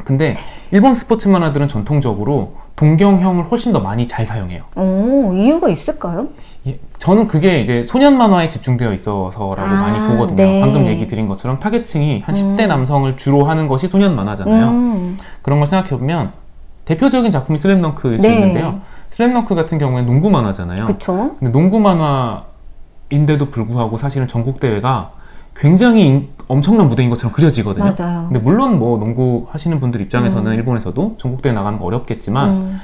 B: 근데 일본 스포츠 만화들은 전통적으로 동경형을 훨씬 더 많이 잘 사용해요.
A: 오, 이유가 있을까요?
B: 예, 저는 그게 이제 소년 만화에 집중되어 있어서라고 많이 보거든요.
A: 네.
B: 방금 얘기 드린 것처럼 타겟층이 한 10대 남성을 주로 하는 것이 소년 만화잖아요. 그런 걸 생각해보면 대표적인 작품이 슬램덩크일 수
A: 네.
B: 있는데요. 슬램덩크 같은 경우에는 농구 만화잖아요.
A: 그쵸.
B: 근데 농구 만화인데도 불구하고 사실은 전국 대회가 굉장히 엄청난 무대인 것처럼 그려지거든요.
A: 맞아요.
B: 근데 물론 뭐 농구 하시는 분들 입장에서는 일본에서도 전국 대회 나가는 거 어렵겠지만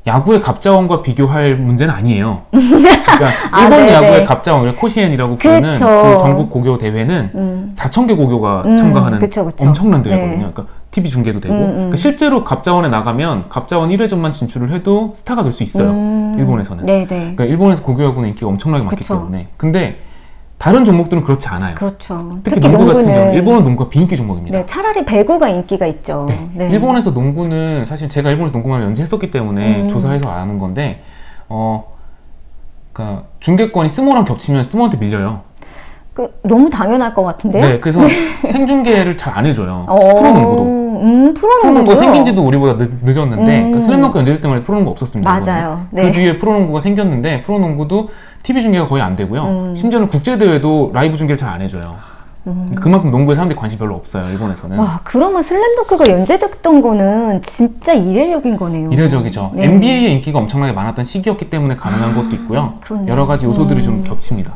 B: 야구의 갑자원과 비교할 문제는 아니에요. 그러니까 일본
A: 네네.
B: 야구의 갑자원, 코시엔이라고 부르는
A: 그쵸.
B: 그 전국 고교 대회는 4,000개 고교가 참가하는
A: 그쵸.
B: 엄청난 대회거든요.
A: 네.
B: 그러니까 TV 중계도 되고 그러니까 실제로 갑자원에 나가면 갑자원 1회전만 진출을 해도 스타가 될 수 있어요. 일본에서는.
A: 네네.
B: 그러니까 일본에서 고교 야구는 인기가 엄청나게 많기
A: 그쵸.
B: 때문에. 근데 다른 종목들은 그렇지 않아요.
A: 그렇죠.
B: 특히 농구 같은 경우 일본은 농구가 비인기 종목입니다.
A: 네, 차라리 배구가 인기가 있죠.
B: 네.
A: 네.
B: 일본에서 농구는 사실 제가 일본에서 농구만을 연재했었기 때문에 조사해서 아는 건데 그러니까 중계권이 스모랑 겹치면 스모한테 밀려요.
A: 너무 당연할 것 같은데요?
B: 네, 그래서 생중계를 잘 안 해줘요.
A: 어,
B: 프로농구도. 프로농구
A: 프로농구도
B: 생긴 지도 우리보다 늦었는데 그러니까 슬램덩크 연재될 때만 해도 프로농구 없었습니다.
A: 맞아요.
B: 일본에.
A: 네.
B: 그 뒤에 프로농구가 생겼는데 프로농구도 TV 중계가 거의 안 되고요. 심지어는 국제대회도 라이브 중계를 잘 안 해줘요. 그만큼 농구에 사람들이 관심이 별로 없어요. 일본에서는.
A: 와, 그러면 슬램덩크가 연재됐던 거는 진짜 이례적인 거네요.
B: 이례적이죠.
A: 네.
B: NBA의 인기가 엄청나게 많았던 시기였기 때문에 가능한 것도 있고요.
A: 그렇네요.
B: 여러 가지 요소들이 좀 겹칩니다.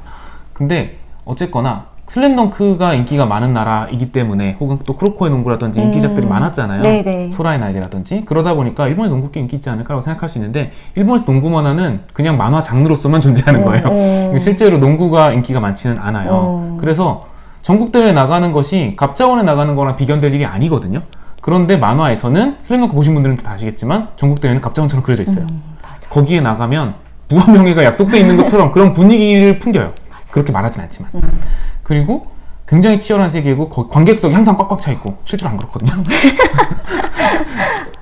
B: 근데 어쨌거나 슬램덩크가 인기가 많은 나라이기 때문에 혹은 또 크로코의 농구라든지 인기작들이 많았잖아요.
A: 네네.
B: 소라의 날개라든지 그러다 보니까 일본의 농구계 인기 있지 않을까라고 생각할 수 있는데 일본에서 농구 만화는 그냥 만화 장르로서만 존재하는 거예요. 실제로 농구가 인기가 많지는 않아요. 그래서 전국대회에 나가는 것이 갑자원에 나가는 거랑 비견될 일이 아니거든요. 그런데 만화에서는 슬램덩크 보신 분들은 다 아시겠지만 전국대회는 갑자원처럼 그려져 있어요.
A: 맞아.
B: 거기에 나가면 무한명예가 약속돼 있는 것처럼 그런 분위기를 풍겨요. 그렇게 말하진 않지만. 그리고 굉장히 치열한 세계이고 관객석이 항상 꽉꽉 차 있고 실제로 안 그렇거든요.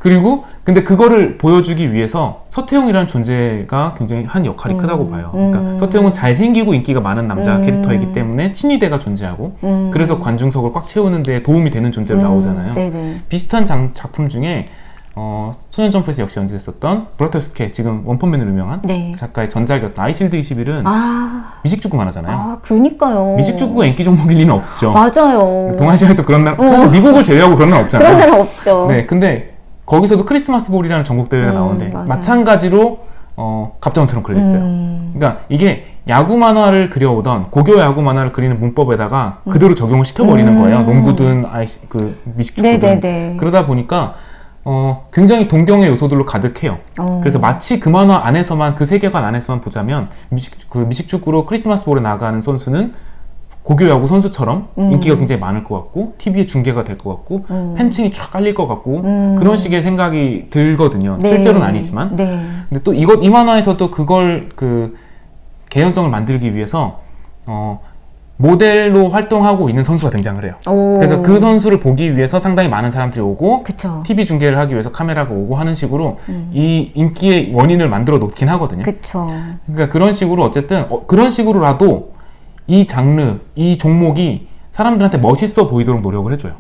B: 그리고 근데 그거를 보여주기 위해서 서태웅이라는 존재가 굉장히 한 역할이 크다고 봐요. 그러니까 서태웅은 잘생기고 인기가 많은 남자 캐릭터이기 때문에 친위대가 존재하고 그래서 관중석을 꽉 채우는 데 도움이 되는 존재로 나오잖아요.
A: 네네.
B: 비슷한 작품 중에 소년점프에서 역시 연재했었던 브라테스케, 지금 원펀맨으로 유명한
A: 네.
B: 작가의 전작이었던 아이실드 21은 미식축구 만화잖아요.
A: 그니까요.
B: 미식축구가 인기 종목일 리는 없죠.
A: 맞아요.
B: 동아시아에서 그런 날, 사실 미국을 제외하고 그런 날 없잖아요.
A: 그런 나라 없죠.
B: 네, 근데 거기서도 크리스마스 볼이라는 전국 대회가 나오는데
A: 맞아요.
B: 마찬가지로 갑자원처럼 그려져 있어요. 그러니까 이게 야구 만화를 그려오던 고교 야구 만화를 그리는 문법에다가 그대로 적용을 시켜버리는 거예요. 농구든 미식축구든.
A: 네네네.
B: 그러다 보니까 굉장히 동경의 요소들로 가득해요. 그래서 마치 그 만화 안에서만, 그 세계관 안에서만 보자면 미식축구로 크리스마스 볼에 나가는 선수는 고교 야구 선수처럼 인기가 굉장히 많을 것 같고 TV에 중계가 될 것 같고 팬층이 쫙 깔릴 것 같고 그런 식의 생각이 들거든요.
A: 네.
B: 실제로는 아니지만.
A: 네.
B: 근데 또 이 만화에서도 그걸 개연성을 만들기 위해서 모델로 활동하고 있는 선수가 등장을 해요. 그래서 그 선수를 보기 위해서 상당히 많은 사람들이 오고
A: 그쵸.
B: TV 중계를 하기 위해서 카메라가 오고 하는 식으로 이 인기의 원인을 만들어 놓긴 하거든요.
A: 그쵸.
B: 그러니까 그런 식으로 어쨌든 그런 식으로라도 이 장르, 이 종목이 사람들한테 멋있어 보이도록 노력을 해줘요.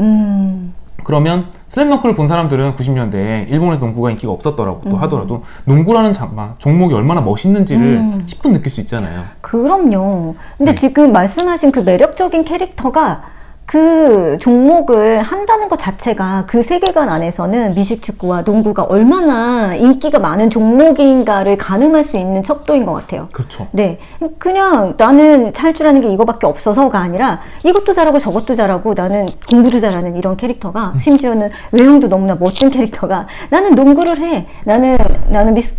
B: 그러면 슬램덩크를 본 사람들은 90년대에 일본에서 농구가 인기가 없었더라고 또 하더라도 농구라는 종목이 얼마나 멋있는지를 10분 느낄 수 있잖아요.
A: 그럼요. 근데
B: 네.
A: 지금 말씀하신 그 매력적인 캐릭터가 그 종목을 한다는 것 자체가 그 세계관 안에서는 미식축구와 농구가 얼마나 인기가 많은 종목인가를 가늠할 수 있는 척도인 것 같아요.
B: 그렇죠.
A: 네. 그냥 나는 할 줄 아는 게 이거밖에 없어서가 아니라 이것도 잘하고 저것도 잘하고 나는 공부도 잘하는 이런 캐릭터가 심지어는 외형도 너무나 멋진 캐릭터가 나는 농구를 해. 나는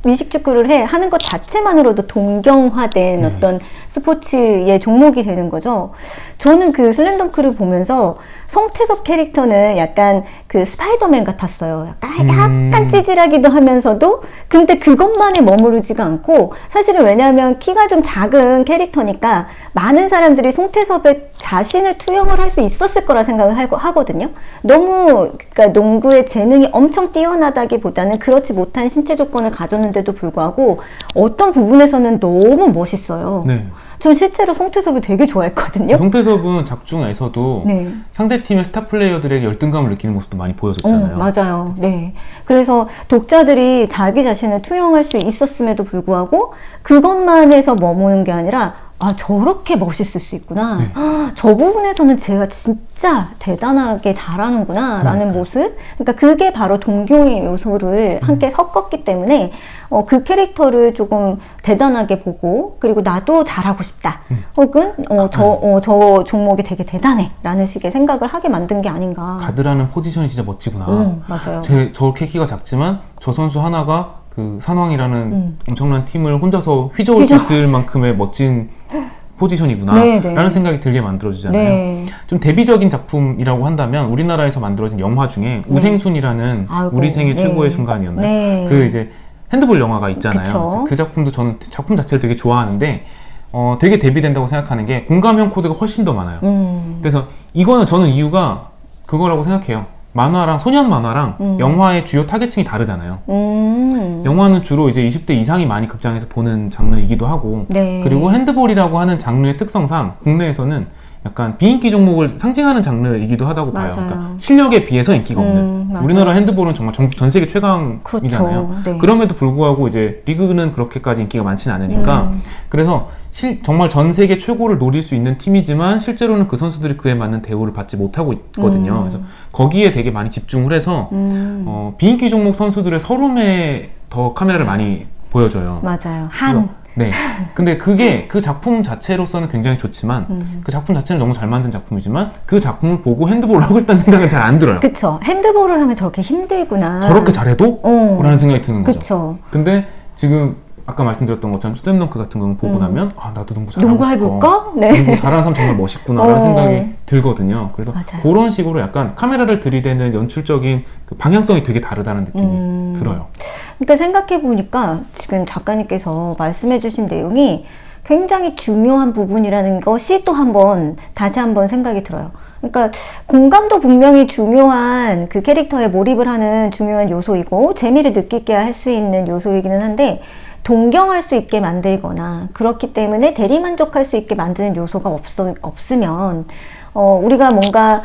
A: 미식축구를 해. 하는 것 자체만으로도 동경화된 어떤 스포츠의 종목이 되는 거죠. 저는 그 슬램덩크를 보면서 성태섭 캐릭터는 약간 그 스파이더맨 같았어요. 약간 찌질하기도 하면서도 근데 그것만에 머무르지가 않고 사실은 왜냐하면 키가 좀 작은 캐릭터니까 많은 사람들이 송태섭의 자신을 투영을 할 수 있었을 거라 생각을 하거든요. 너무 그러니까 농구의 재능이 엄청 뛰어나다기보다는 그렇지 못한 신체 조건을 가졌는데도 불구하고 어떤 부분에서는 너무 멋있어요.
B: 네.
A: 전 실제로 송태섭을 되게 좋아했거든요.
B: 송태섭은 작중에서도
A: 네.
B: 상대팀의 스타 플레이어들에게 열등감을 느끼는 모습도 많이 보여줬잖아요.
A: 맞아요. 네. 그래서 독자들이 자기 자신을 투영할 수 있었음에도 불구하고 그것만 해서 머무는 게 아니라 저렇게 멋있을 수 있구나.
B: 네.
A: 저 부분에서는 제가 진짜 대단하게 잘하는구나 라는 모습. 그러니까 그게 바로 동경의 요소를 함께 섞었기 때문에 그 캐릭터를 조금 대단하게 보고, 그리고 나도 잘하고 싶다. 혹은 저 종목이 되게 대단해 라는 식의 생각을 하게 만든 게 아닌가.
B: 가드라는 포지션이 진짜 멋지구나.
A: 맞아요.
B: 저렇게 키가 작지만 저 선수 하나가 그 산왕이라는 엄청난 팀을 혼자서 휘저을 수 있을 만큼의 멋진 포지션이구나 라는 생각이 들게 만들어주잖아요.
A: 네.
B: 좀 대비적인 작품이라고 한다면 우리나라에서 만들어진 영화 중에 우생순이라는 우리 생애 최고의 순간이었나요? 그 이제 핸드볼 영화가 있잖아요. 그 작품도 저는 작품 자체를 되게 좋아하는데 되게 대비된다고 생각하는 게 공감형 코드가 훨씬 더 많아요. 그래서 이거는 저는 이유가 그거라고 생각해요. 만화랑 소년 만화랑 영화의 주요 타겟층이 다르잖아요. 영화는 주로 이제 20대 이상이 많이 극장에서 보는 장르이기도 하고, 그리고 핸드볼이라고 하는 장르의 특성상 국내에서는 약간 비인기 종목을 상징하는 장르이기도 하다고 봐요. 그러니까 실력에 비해서 인기가 없는. 우리나라 핸드볼은 정말 전 세계 최강이잖아요.
A: 그렇죠. 네.
B: 그럼에도 불구하고 이제 리그는 그렇게까지 인기가 많지는 않으니까 그래서 정말 전 세계 최고를 노릴 수 있는 팀이지만 실제로는 그 선수들이 그에 맞는 대우를 받지 못하고 있거든요. 그래서 거기에 되게 많이 집중을 해서 비인기 종목 선수들의 서름에 더 카메라를 많이 보여줘요.
A: 맞아요.
B: 네. 근데 그게 그 작품 자체로서는 굉장히 좋지만 그 작품 자체는 너무 잘 만든 작품이지만 그 작품을 보고 핸드볼을 하고 있다는 생각은 잘 안 들어요.
A: 그쵸. 핸드볼을 하면 저렇게 힘들구나.
B: 저렇게 잘해도? 라는 생각이 드는 거죠.
A: 그쵸.
B: 근데 지금 아까 말씀드렸던 것처럼 슬램덩크 같은 거 보고 나면 나도 농구 잘하고
A: 농구 해볼까? 네.
B: 농구 잘하는 사람 정말 멋있구나 라는 생각이 들거든요. 그래서
A: 맞아요.
B: 그런 식으로 약간 카메라를 들이대는 연출적인 그 방향성이 되게 다르다는 느낌이 들어요.
A: 그러니까 생각해보니까 지금 작가님께서 말씀해주신 내용이 굉장히 중요한 부분이라는 것이 또 다시 한번 생각이 들어요. 그러니까 공감도 분명히 중요한 그 캐릭터에 몰입을 하는 중요한 요소이고 재미를 느끼게 할 수 있는 요소이기는 한데 동경할 수 있게 만들거나 그렇기 때문에 대리만족할 수 있게 만드는 요소가 없으면 우리가 뭔가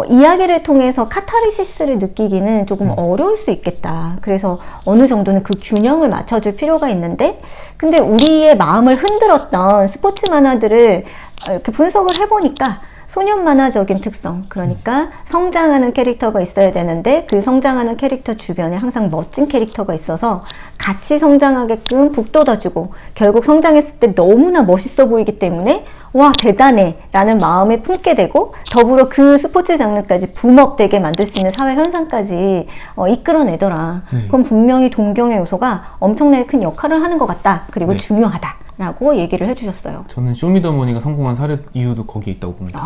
A: 이야기를 통해서 카타르시스를 느끼기는 조금 어려울 수 있겠다. 그래서 어느 정도는 그 균형을 맞춰줄 필요가 있는데, 근데 우리의 마음을 흔들었던 스포츠 만화들을 이렇게 분석을 해보니까 소년 만화적인 특성, 그러니까 성장하는 캐릭터가 있어야 되는데 그 성장하는 캐릭터 주변에 항상 멋진 캐릭터가 있어서 같이 성장하게끔 북돋아주고 결국 성장했을 때 너무나 멋있어 보이기 때문에 와 대단해 라는 마음에 품게 되고 더불어 그 스포츠 장르까지 붐업되게 만들 수 있는 사회 현상까지 이끌어내더라. 그럼 분명히 동경의 요소가 엄청나게 큰 역할을 하는 것 같다. 그리고 중요하다 라고 얘기를 해주셨어요.
B: 저는 쇼미더머니가 성공한 사례 이유도 거기에 있다고 봅니다.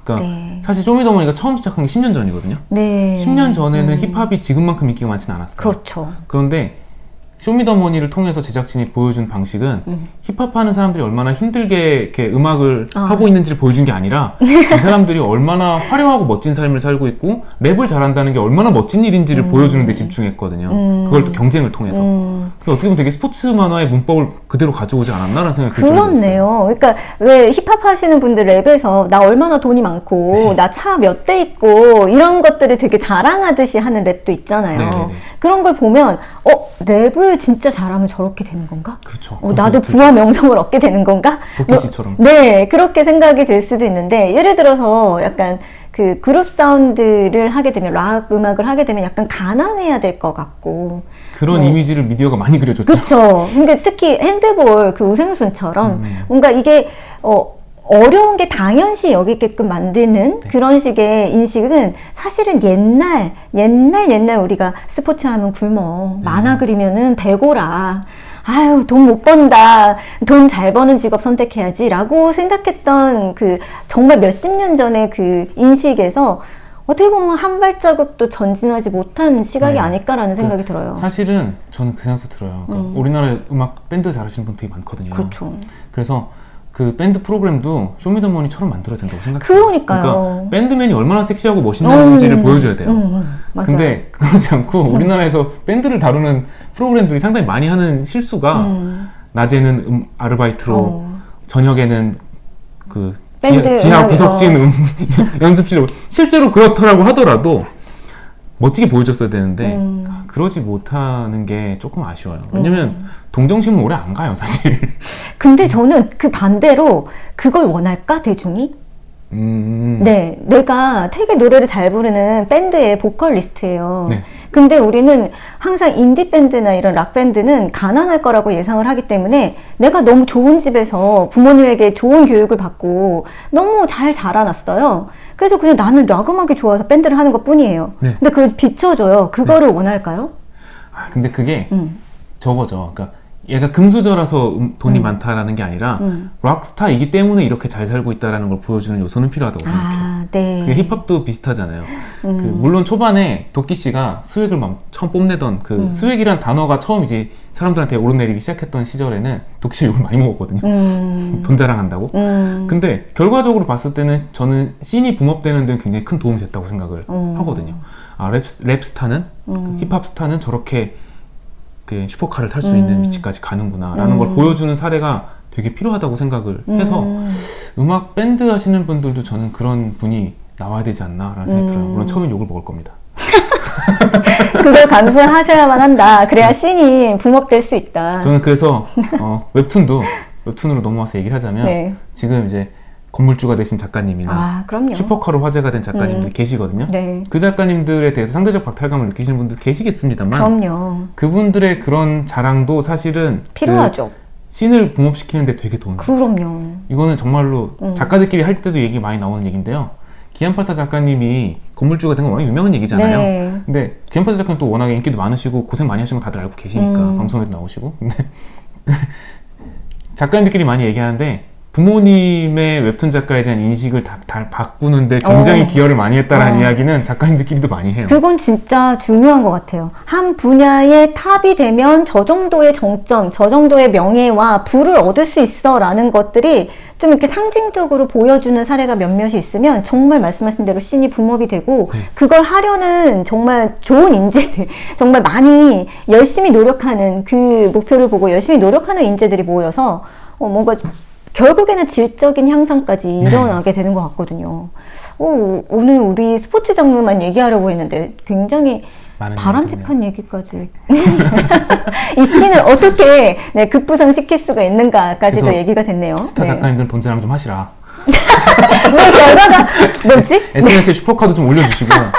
B: 그러니까
A: 네.
B: 사실 쇼미더머니가 처음 시작한 게 10년 전이거든요.
A: 네.
B: 10년 전에는 힙합이 지금만큼 인기가 많지는 않았어요.
A: 그렇죠.
B: 그런데 쇼미더머니를 통해서 제작진이 보여준 방식은 힙합하는 사람들이 얼마나 힘들게 이렇게 음악을 하고 있는지를 보여준 게 아니라 이 사람들이 얼마나 화려하고 멋진 삶을 살고 있고 랩을 잘한다는 게 얼마나 멋진 일인지를 보여주는 데 집중했거든요. 그걸 또 경쟁을 통해서. 어떻게 보면 되게 스포츠 만화의 문법을 그대로 가져오지 않았나라는 생각이 들었어요.
A: 그렇네요. 그러니까 왜 힙합 하시는 분들 랩에서 나 얼마나 돈이 많고 나 차 몇 대 있고 이런 것들을 되게 자랑하듯이 하는 랩도 있잖아요.
B: 네네네.
A: 그런 걸 보면 랩을 진짜 잘하면 저렇게 되는 건가?
B: 그렇죠.
A: 나도 부와 명성을 얻게 되는 건가?
B: 도끼씨처럼.
A: 네, 그렇게 생각이 들 수도 있는데 예를 들어서 약간 그 그룹 사운드를 하게 되면 락 음악을 하게 되면 약간 가난해야 될 것 같고
B: 그런 이미지를 미디어가 많이 그려줬죠.
A: 그렇죠. 근데 특히 핸드볼 그 우생순처럼 뭔가 이게 어려운 게 당연시 여기게끔 만드는 그런 식의 인식은 사실은 옛날 우리가 스포츠 하면 굶어. 만화 그리면은 배고라. 아유, 돈 못 번다. 돈 잘 버는 직업 선택해야지. 라고 생각했던 그 정말 몇십 년 전의 그 인식에서 어떻게 보면 한 발자국도 전진하지 못한 시각이 아닐까라는 생각이 들어요.
B: 사실은 저는 그 생각도 들어요. 그러니까 우리나라 음악 밴드 잘하시는 분 되게 많거든요.
A: 그렇죠.
B: 그래서 그 밴드 프로그램도 쇼미더머니처럼 만들어야 된다고 생각해요.
A: 그러니까요.
B: 그러니까 밴드맨이 얼마나 섹시하고 멋있는지를 보여줘야 돼요.
A: 맞아요.
B: 근데 그러지 않고 우리나라에서 밴드를 다루는 프로그램들이 상당히 많이 하는 실수가 낮에는 아르바이트로 저녁에는 그
A: 밴드
B: 지하
A: 음악이,
B: 구석진 연습실 실제로 그렇더라고 하더라도 멋지게 보여줬어야 되는데 그러지 못하는 게 조금 아쉬워요. 왜냐면 동정심은 오래 안 가요, 사실.
A: 근데 저는 그 반대로 그걸 원할까, 대중이? 네, 내가 되게 노래를 잘 부르는 밴드의 보컬리스트예요.
B: 네.
A: 근데 우리는 항상 인디밴드나 이런 락밴드는 가난할 거라고 예상을 하기 때문에 내가 너무 좋은 집에서 부모님에게 좋은 교육을 받고 너무 잘 자라났어요. 그래서 그냥 나는 락 음악이 좋아서 밴드를 하는 것 뿐이에요.
B: 네.
A: 근데 그걸 비춰줘요. 그거를 원할까요?
B: 아, 근데 그게 저거죠. 그러니까 얘가 금수저라서 돈이 많다라는 게 아니라 락스타이기 때문에 이렇게 잘 살고 있다라는 걸 보여주는 요소는 필요하다고 생각해요.
A: 아, 네.
B: 그 힙합도 비슷하잖아요. 그 물론 초반에 도끼 씨가 스웩을 막 처음 뽐내던 그 스웩이란 단어가 처음 이제 사람들한테 오르내리기 시작했던 시절에는 도끼 씨가 욕을 많이 먹었거든요. 돈 자랑한다고. 근데 결과적으로 봤을 때는 저는 씬이 붐업되는 데는 굉장히 큰 도움이 됐다고 생각을 하거든요. 아, 랩 스타는 힙합 스타는 저렇게 그 슈퍼카를 탈 수 있는 위치까지 가는구나 라는 걸 보여주는 사례가 되게 필요하다고 생각을 해서 음악 밴드 하시는 분들도 저는 그런 분이 나와야 되지 않나 라는 생각이 들어요. 물론 처음엔 욕을 먹을 겁니다.
A: 그걸 감수하셔야만 한다. 그래야 씬이 붐업될 수 있다.
B: 저는 그래서 웹툰으로 넘어와서 얘기를 하자면
A: 네.
B: 지금 이제 건물주가 되신 작가님이나
A: 그럼요.
B: 슈퍼카로 화제가 된 작가님들 계시거든요.
A: 네.
B: 그 작가님들에 대해서 상대적 박탈감을 느끼시는 분들 계시겠습니다만
A: 그럼요.
B: 그분들의 그런 자랑도 사실은
A: 필요하죠.
B: 씬을 붕업시키는데 되게 도움이 돼요.
A: 그럼요.
B: 이거는 정말로 작가들끼리 할 때도 얘기 많이 나오는 얘기인데요. 기안팔사 작가님이 건물주가 된 건 워낙 유명한 얘기잖아요.
A: 네.
B: 근데 기안팔사 작가님 또 워낙에 인기도 많으시고 고생 많이 하신 거 다들 알고 계시니까 방송에도 나오시고. 근데 작가님들끼리 많이 얘기하는데 부모님의 웹툰 작가에 대한 인식을 다 바꾸는데 굉장히 기여를 많이 했다라는 이야기는 작가님들끼리도 많이 해요.
A: 그건 진짜 중요한 것 같아요. 한 분야의 탑이 되면 저 정도의 정점, 저 정도의 명예와 부를 얻을 수 있어 라는 것들이 좀 이렇게 상징적으로 보여주는 사례가 몇몇이 있으면 정말 말씀하신 대로 씬이 붐업이 되고 그걸 하려는 정말 좋은 인재들, 정말 많이 열심히 노력하는 그 목표를 보고 열심히 노력하는 인재들이 모여서 뭔가 결국에는 질적인 향상까지 일어나게 되는 것 같거든요. 오늘 우리 스포츠 장르만 얘기하려고 했는데 굉장히 바람직한 얘기까지 이 씬을 어떻게 급부상시킬 수가 있는가까지도 얘기가 됐네요.
B: 스타 작가님들 돈 자랑 좀 하시라.
A: 왜 결과가 뭐지?
B: SNS에 슈퍼카도 좀 올려주시고요.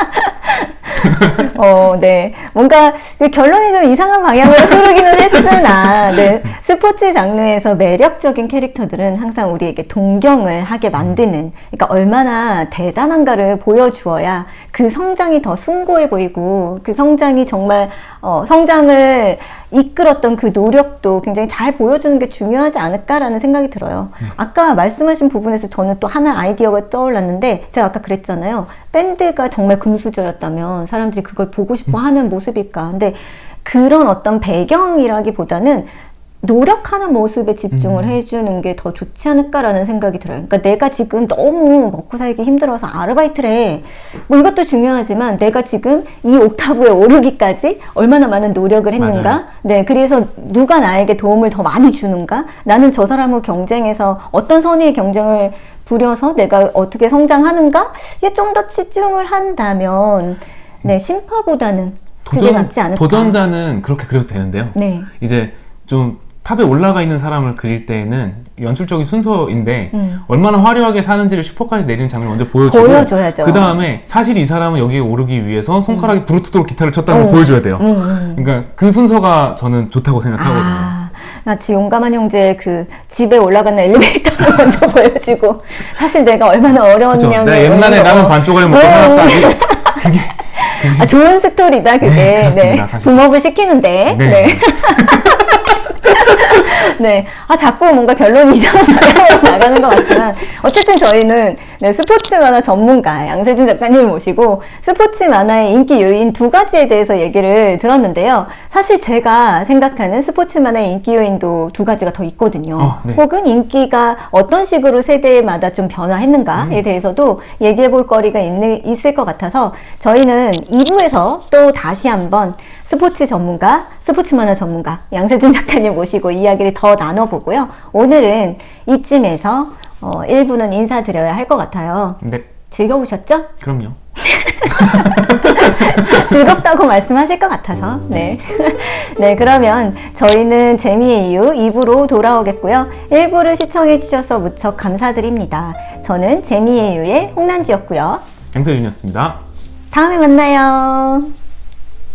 A: 네. 뭔가 결론이 좀 이상한 방향으로 흐르기는 했으나, 네. 스포츠 장르에서 매력적인 캐릭터들은 항상 우리에게 동경을 하게 만드는, 그러니까 얼마나 대단한가를 보여주어야 그 성장이 더 숭고해 보이고, 그 성장이 정말, 성장을 이끌었던 그 노력도 굉장히 잘 보여주는 게 중요하지 않을까라는 생각이 들어요. 아까 말씀하신 부분에서 저는 또 하나 아이디어가 떠올랐는데, 제가 아까 그랬잖아요. 밴드가 정말 금수저였다면 사람들이 그걸 보고 싶어 하는 모습일까. 근데 그런 어떤 배경이라기보다는 노력하는 모습에 집중을 해주는 게 더 좋지 않을까라는 생각이 들어요. 그러니까 내가 지금 너무 먹고 살기 힘들어서 아르바이트를 해. 뭐 이것도 중요하지만 내가 지금 이 옥타브에 오르기까지 얼마나 많은 노력을 했는가?
B: 맞아요.
A: 네, 그래서 누가 나에게 도움을 더 많이 주는가? 나는 저 사람과 경쟁해서 어떤 선의의 경쟁을 부려서 내가 어떻게 성장하는가에 좀 더 치중을 한다면 심파보다는 그게 낫지 않을까?
B: 도전자는 그렇게 그려도 되는데요.
A: 네.
B: 이제 좀 탑에 올라가 있는 사람을 그릴 때에는 연출적인 순서인데 얼마나 화려하게 사는지를 슈퍼카에서 내리는 장면을 먼저
A: 보여줘야죠.
B: 그 다음에 사실 이 사람은 여기에 오르기 위해서 손가락이 부르트도록 기타를 쳤다는 걸 보여줘야 돼요. 그러니까 그 순서가 저는 좋다고 생각하거든요.
A: 마치 용감한 형제 그 집에 올라가는 엘리베이터를 먼저 보여주고 사실 내가 얼마나 어려웠냐면
B: 내가 옛날에 라면 반쪽을 먹고 살았다. 그게
A: 좋은 스토리다 그게.
B: 네, 그렇습니다, 사실.
A: 붐업을 시키는데.
B: 네.
A: 네. 자꾸 뭔가 결론이 이상한 방향으로 나가는 것 같지만, 어쨌든 저희는 스포츠 만화 전문가 양세준 작가님을 모시고 스포츠 만화의 인기 요인 두 가지에 대해서 얘기를 들었는데요. 사실 제가 생각하는 스포츠 만화의 인기 요인도 두 가지가 더 있거든요.
B: 네.
A: 혹은 인기가 어떤 식으로 세대마다 좀 변화했는가에 대해서도 얘기해 볼 거리가 있을 것 같아서 저희는 2부에서 또 다시 한번 스포츠 전문가, 스포츠 만화 전문가 양세준 작가님 모시고 이야기를 더 나눠보고요. 오늘은 이쯤에서 1부는 인사드려야 할 것 같아요.
B: 네.
A: 즐거우셨죠?
B: 그럼요.
A: 즐겁다고 말씀하실 것 같아서. 네. 네, 그러면 저희는 재미의 이유 2부로 돌아오겠고요. 1부를 시청해주셔서 무척 감사드립니다. 저는 재미의 이유의 홍난지였고요.
B: 양세준이었습니다.
A: 다음에 만나요.